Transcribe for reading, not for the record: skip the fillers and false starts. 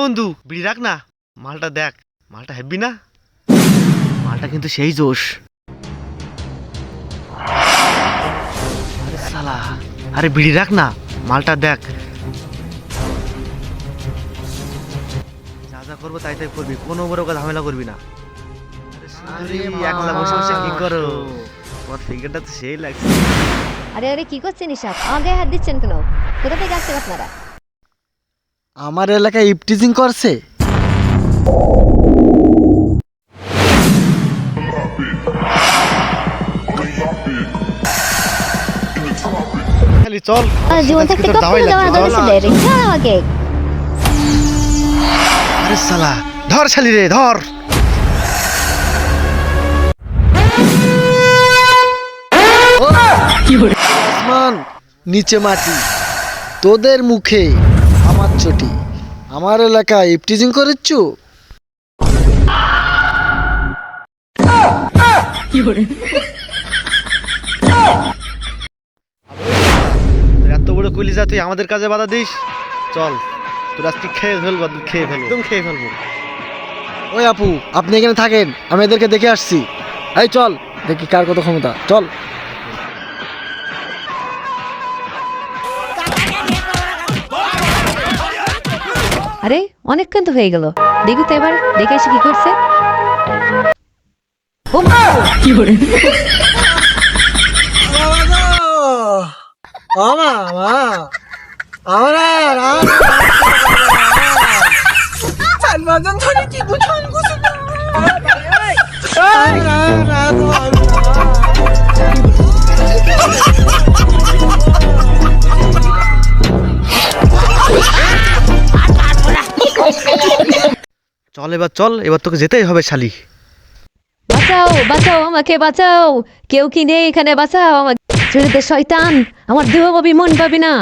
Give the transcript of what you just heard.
বন্ধু বিড়ি রাখ না, মালটা দেখ, মালটা হেব্বি না, মালটা কিন্তু সেই জোশ। আরে শালা, আরে বিড়ি রাখ না, মালটা দেখ। যা যা করবো তাই তাই করবি, কোনো বড় কথা ঝামেলা করবি না। আরে একলা বসে বসে কি করো? তোমার ফিঙ্গারটা তো সেই লাগছে। আরে আরে কি করছেন এসব? আমার গায়ে হাত দিচ্ছেন কেন? কোথা থেকে আসছেন আপনারা? আমার এলাকায় ইপটিজিং করছে। খালি চল, জীবন থাকতে কখনো যাওয়া দরকার ছিল রে, ছাড় আমাকে। আরে শালা ধর, শালি রে ধর। আসমান নিচে মাটি, তোদের মুখে আমার চটি। আমার এলাকায় ইপটিজিং করেছো? এত বড় কলিজা, তুই আমাদের কাজে বাধা দিস? চল, তোর আজকে খেয়ে ফেলবো, খেয়ে ফেলবো, একদম খেয়ে ফেলবো। ওই আপু, আপনি এখানে থাকেন, আমি এদেরকে দেখে আসছি। এই চল দেখি কার কত ক্ষমতা, চল। আরে অনেকক্ষণ তো হয়ে গেল, দেখি তো এবার দেখে এসে কি করছে। চল এবার চল, এবার তোকে যেতেই হবে শালি। বাঁচাও বাঁচাও, আমাকে বাঁচাও, কেউ কি নেই এখানে? বাঁচাও আমাকে, ছেড়ে দে শয়তান, আমার দেহ পাবি মন পাবি না।